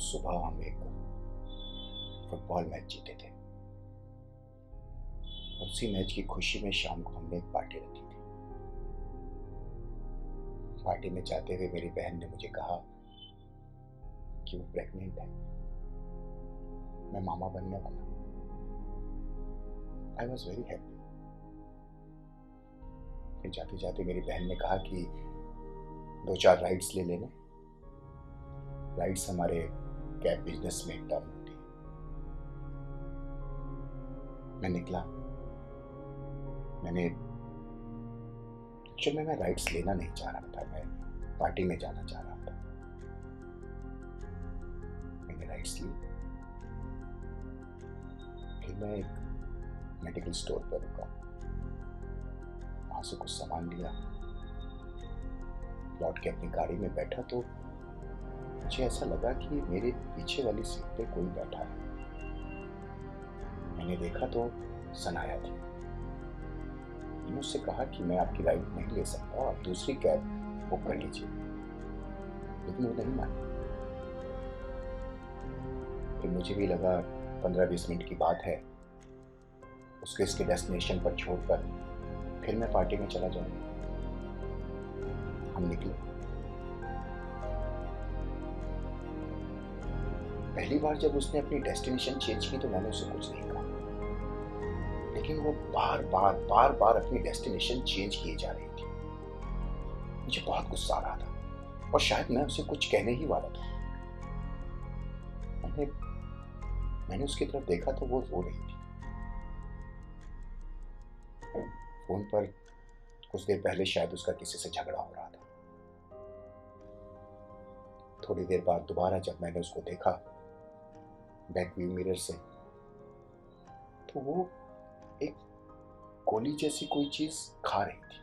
सुबह हम एक फुटबॉल मैच जीते थे और उसी मैच की खुशी में शाम को हमने एक पार्टी रखी थी। पार्टी में जाते हुए मेरी बहन ने मुझे कहा कि वो प्रेग्नेंट है, मैं मामा बनने वाला हूँ। I was very happy. फिर जाते जाते मेरी बहन ने कहा कि 2-4 राइड्स ले लेना। राइड्स हमारे कैब बिजनेस में एक टर्म होती है। मैं निकला। मैं राइड्स लेना नहीं चाह रहा था, मैं पार्टी में जाना चाह रहा था। मैंने राइड्स ली। फिर मैं एक मेडिकल स्टोर पर रुका, वहां से कुछ सामान लिया, लौट के अपनी गाड़ी में बैठा तो मुझे ऐसा लगा कि मेरे पीछे वाली सीट पे कोई बैठा है। मैंने देखा तो सनाया थी। मैंने उससे कहा कि मैं आपकी राइड नहीं ले सकता, आप दूसरी कैब बुक कर लीजिए, लेकिन वो नहीं मानी। फिर मुझे भी लगा 15-20 मिनट की बात है, उसके इसके डेस्टिनेशन पर छोड़कर फिर मैं पार्टी में चला जाऊंगा। हम निकले। पहली बार जब उसने अपनी डेस्टिनेशन चेंज की तो मैंने उसे कुछ नहीं कहा, लेकिन वो बार बार अपनी डेस्टिनेशन चेंज किए जा रही थी। मुझे बहुत गुस्सा आ रहा था और शायद मैं उसे कुछ कहने ही वाला था। मैंने उसकी तरफ देखा तो वो रो रही थी। फोन पर कुछ देर पहले शायद उसका किसी से झगड़ा हो रहा था। थोड़ी देर बाद दोबारा जब मैंने उसको देखा बैक व्यू मिरर से, तो वो एक गोली जैसी कोई चीज खा रही थी।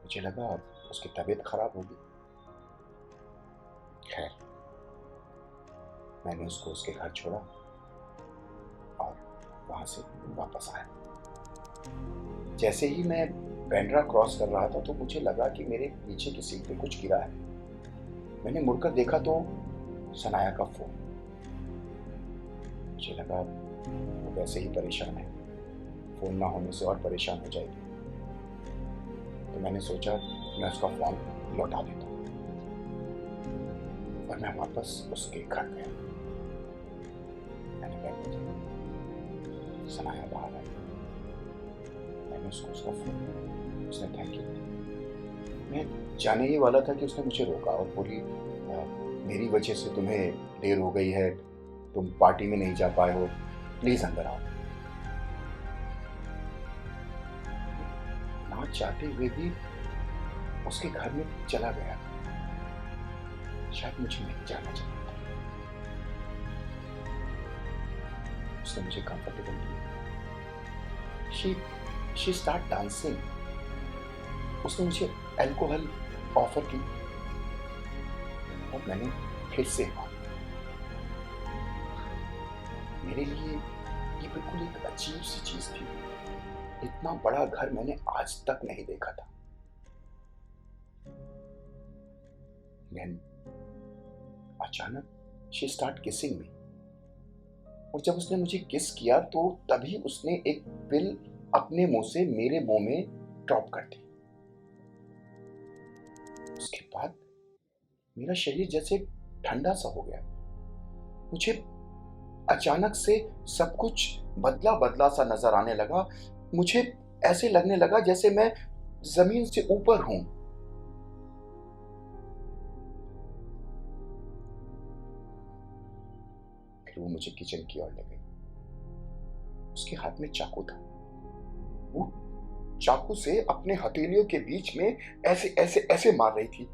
मुझे लगा उसकी तबीयत खराब होगी। खैर, मैंने उसको उसके घर छोड़ा और वहां से वापस आया। जैसे ही मैं बैंड्रा क्रॉस कर रहा था तो मुझे लगा कि मेरे पीछे की सीट पे कुछ गिरा है। मैंने मुड़कर देखा तो सनाया का फोन। मुझे लगा वो वैसे ही परेशान है, फोन ना होने से और परेशान हो जाएगी। तो मैंने सोचा मैं उसका फोन लौटा देता हूँ और मैं वापस उसके घर गया। मैंने बैग बजाया, सनाया बाहर आई। मैंने उसको उसका फोन, उसने थैंक यू। मैं जाने ही वाला था कि उसने मुझे रोका और बोली, मेरी वजह से तुम्हें देर हो गई है, तुम पार्टी में नहीं जा पाए हो, प्लीज अंदर आओ। ना चाहते हुए भी उसके घर में चला गया। शायद मुझे नहीं जाना चाहिए था। उसने मुझे कंफर्टेबल किया। She start dancing. उसने मुझे अल्कोहल ऑफर की और मैंने फिर से मांगा। मेरे लिए ये बिल्कुल एक अजीब सी चीज थी। इतना बड़ा घर मैंने आज तक नहीं देखा था। Then अचानक शी स्टार्ट किसिंग मी, और जब उसने मुझे किस किया तो तभी उसने एक पिल अपने मुंह से मेरे मुंह में ड्रॉप कर दी। उसके बाद मेरा शरीर जैसे ठंडा सा हो गया। मुझे अचानक से सब कुछ बदला बदला सा नजर आने लगा। मुझे ऐसे लगने लगा जैसे मैं जमीन से ऊपर हूं। फिर वो मुझे किचन की ओर ले गई। उसके हाथ में चाकू था। वो चाकू से अपने हथेलियों के बीच में ऐसे ऐसे ऐसे मार रही थी।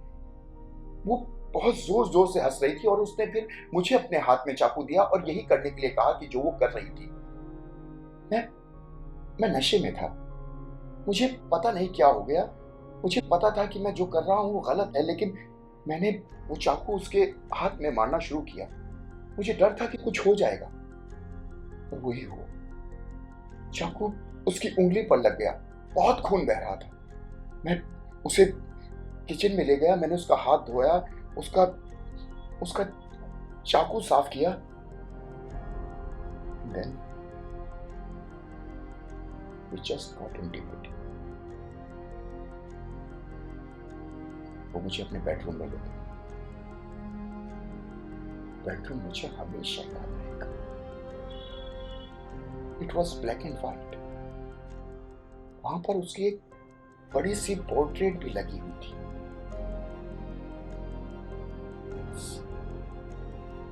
वो बहुत जोर जोर से हंस रही थी और उसने फिर मुझे अपने हाथ में चाकू दिया और यही करने के लिए कहा कि जो वो कर रही थी। मैं नशे में था। मुझे पता नहीं क्या हो गया। मुझे पता था कि मैं जो कर रहा हूं वो गलत है, लेकिन मैंने वो चाकू उसके हाथ में मारना शुरू किया। मुझे डर था कि कुछ हो जाएगा, और वही हुआ। चाकू उसकी उंगली पर लग गया। बहुत खून बह रहा था। मैं उसे किचन में ले गया। मैंने उसका हाथ धोया, उसका उसका चाकू साफ किया, then we just got intimate. वो मुझे अपने बेडरूम में ले गए। बेडरूम मुझे हमेशा याद रहेगा। It was black and white. वहां पर उसकी एक बड़ी सी पोर्ट्रेट भी लगी हुई थी।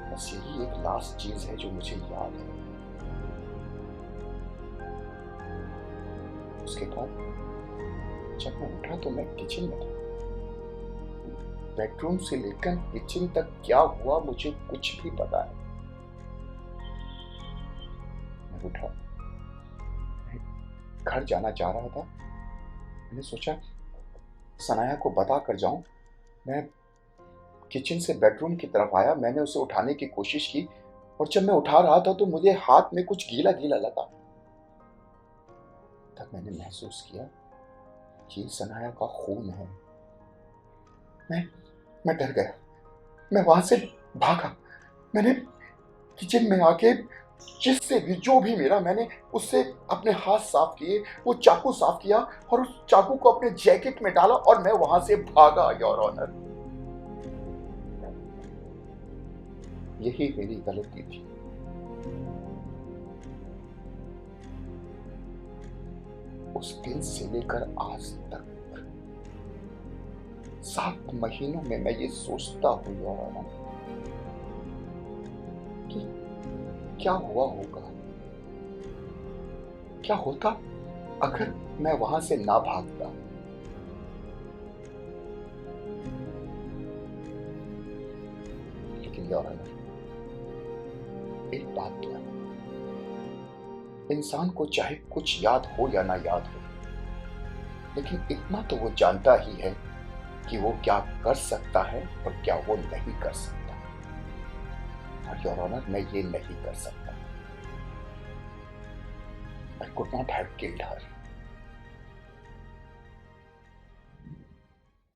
बस यही एक लास्ट चीज है जो मुझे याद है। उसके बाद जब मैं उठा तो मैं किचन में था। बेडरूम से लेकर किचन तक क्या हुआ मुझे कुछ भी पता नहीं। मैं उठा, घर जाना चाह रहा था। मैंने सोचा सनाया को बता कर जाऊं। मैं किचन से बेडरूम की तरफ आया। मैंने उसे उठाने की कोशिश की और जब मैं उठा रहा था तो मुझे हाथ में कुछ गीला गीला लगा। तब मैंने महसूस किया ये सनाया का खून है। मैं डर गया। मैं वहां से भागा। मैंने किचन में आके जिससे भी जो भी मेरा, मैंने उससे अपने हाथ साफ किए, वो चाकू साफ किया और उस चाकू को अपने जैकेट में डाला और मैं वहां से भागा। योर ऑनर, यही मेरी गलती थी। उस दिन से लेकर आज तक 7 महीनों में मैं ये सोचता हूं योर ऑनर कि क्या हुआ होगा, क्या होता अगर मैं वहां से ना भागता। लेकिन योर ऑनर, एक बात तो है, इंसान को चाहे कुछ याद हो या ना याद हो, लेकिन इतना तो वो जानता ही है कि वो क्या कर सकता है और क्या वो नहीं कर सकता। और योर ऑनर, मैं ये नहीं कर सकता। I could not have killed her.